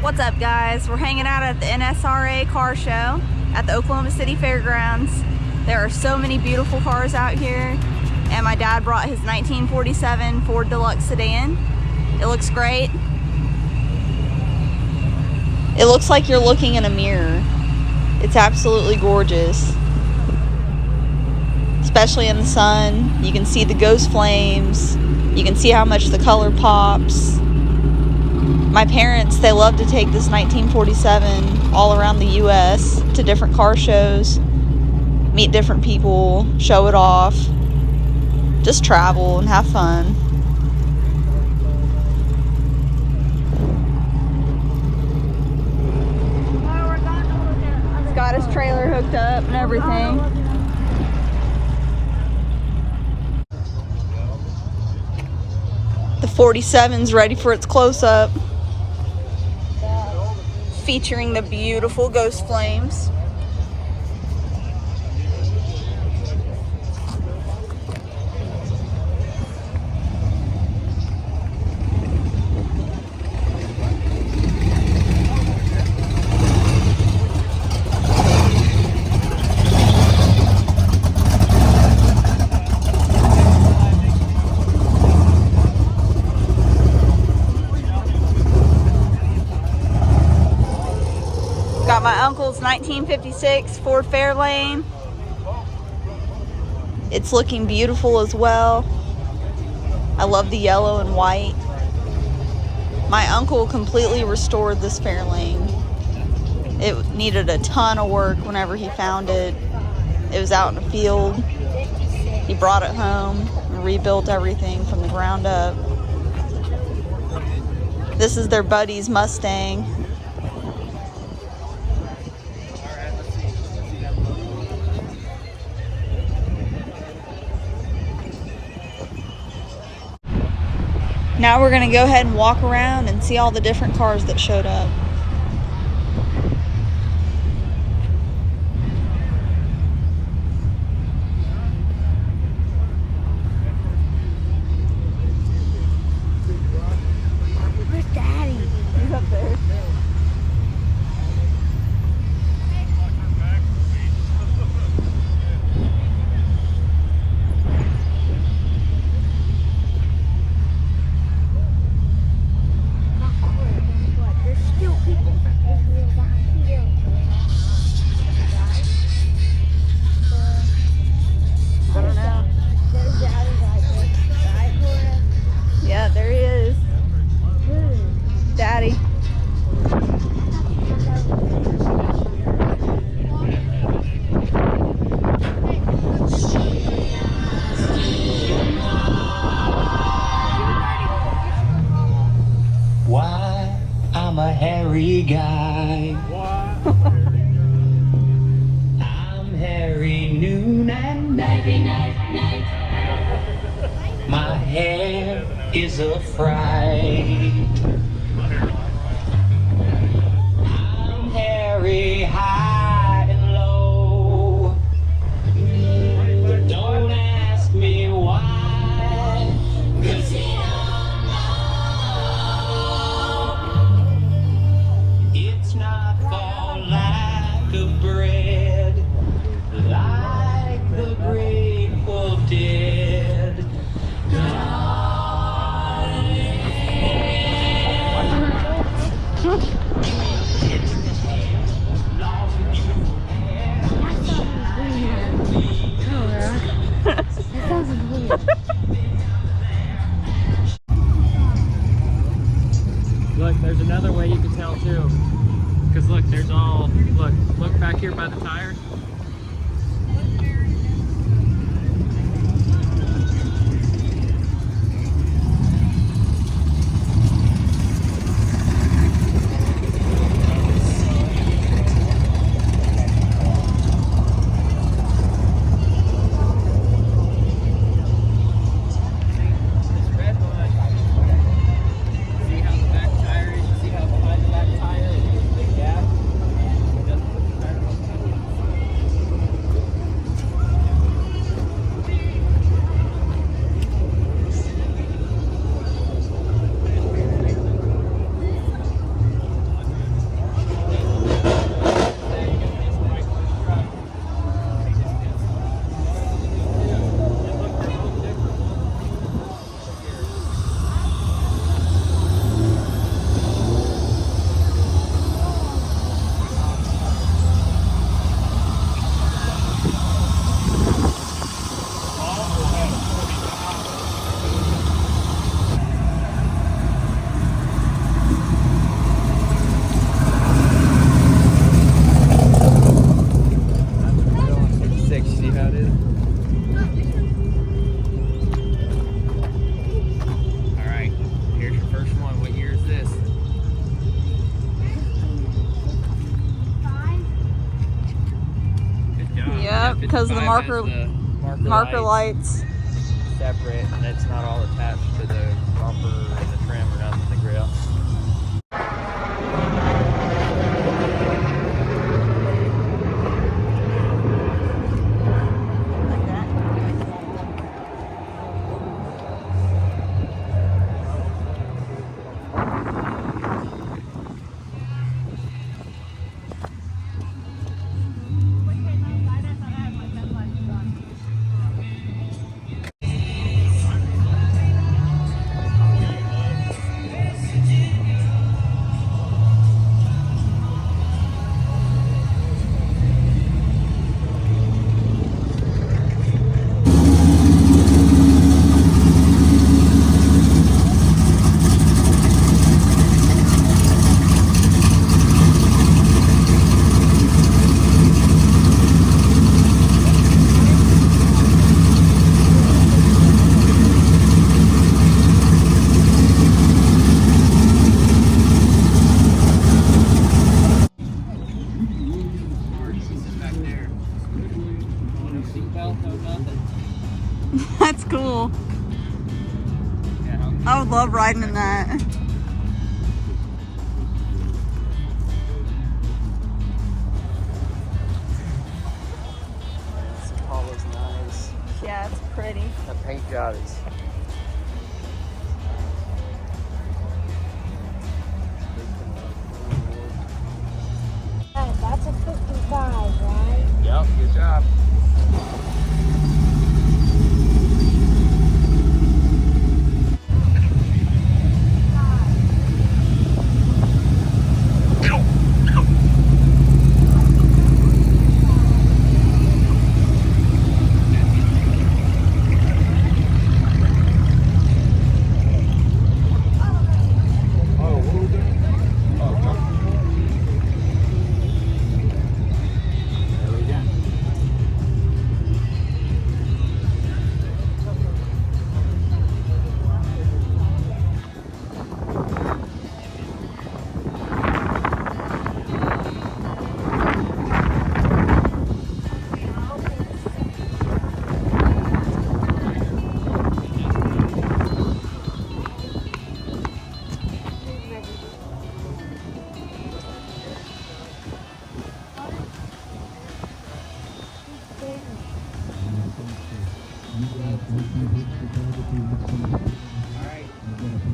What's up, guys? We're hanging out at the NSRA car show at the Oklahoma City Fairgrounds. There are so many beautiful cars out here, and my dad brought his 1947 Ford Deluxe Sedan. It looks great. It looks like you're looking in a mirror. It's absolutely gorgeous. Especially in the sun. You can see the ghost flames. You can see how much the color pops. My parents, they love to take this 1947 all around the U.S. to different car shows, meet different people, show it off, just travel and have fun. He's got his trailer hooked up and everything. The 47's ready for its close-up, featuring the beautiful ghost flames. Got my uncle's 1956 Ford Fairlaine. It's looking beautiful as well. I love the yellow and white. My uncle completely restored this Fairlaine. It needed a ton of work whenever he found it. It was out in the field. He brought it home and rebuilt everything from the ground up. This is their buddy's Mustang. Now we're going to go ahead and walk around and see all the different cars that showed up. Where's Daddy? He's up there. Yeah, there he is. Daddy. Why I'm a hairy guy. I'm hairy noon and night. My hair is a fright. I'm hairy high and low. Don't ask me why, 'cause you don't know. It's not for lack of bread, like the Grateful Dead. Look, there's another way you can tell too. Because look, there's all, look back here by the tire. because of the 5 has marker the marker lights. separate, and it's not all attached to the bumper and the trim or nothing, the grill. That's cool. I would love riding in that. This Apollo's nice. Yeah, it's pretty. The paint job is. That's a 55, right? Yep, good job. Alright,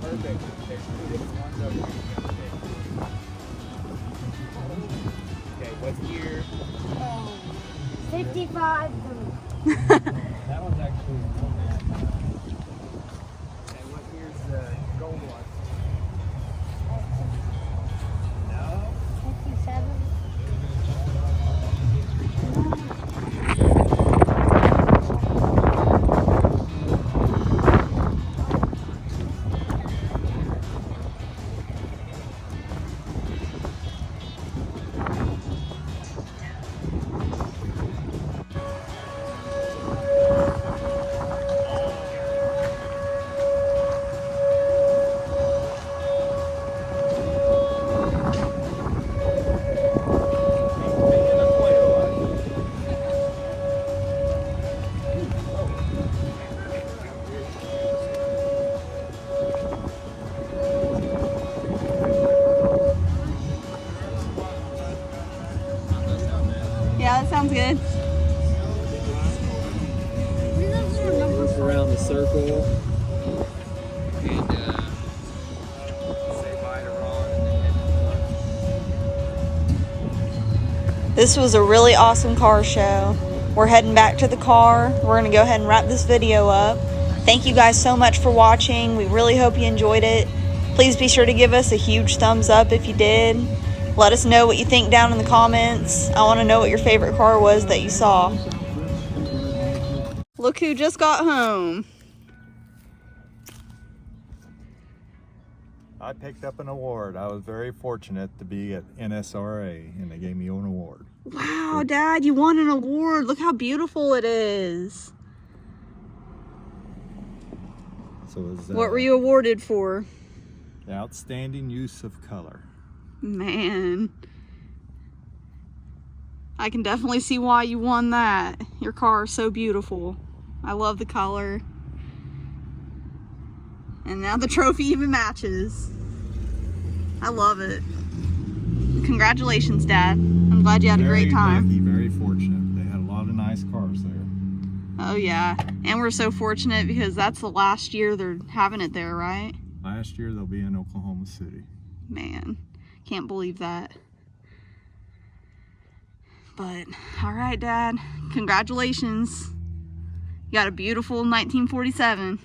perfect. There's 2 different ones over here. Okay, what year? 55. That one's actually. Okay, what year's the gold one? No? 57. Yeah, that sounds good. Around the circle. And say bye to Ron and then head. This was a really awesome car show. We're heading back to the car. We're going to go ahead and wrap this video up. Thank you guys so much for watching. We really hope you enjoyed it. Please be sure to give us a huge thumbs up if you did. Let us know what you think down in the comments. I want to know what your favorite car was that you saw. Look who just got home. I picked up an award. I was very fortunate to be at NSRA, and they gave me an award. Wow, Dad, you won an award. Look how beautiful it is. So it was, What were you awarded for? the outstanding use of color. Man. I can definitely see why you won that. Your car is so beautiful. I love the color. And now the trophy even matches. I love it. Congratulations, Dad. I'm glad you had a great time. Lucky, very fortunate. They had a lot of nice cars there. Oh yeah, and we're so fortunate because that's the last year they're having it there, right? Last year they'll be in Oklahoma City. Man, can't believe that. But, all right, Dad, congratulations. You got a beautiful 1947.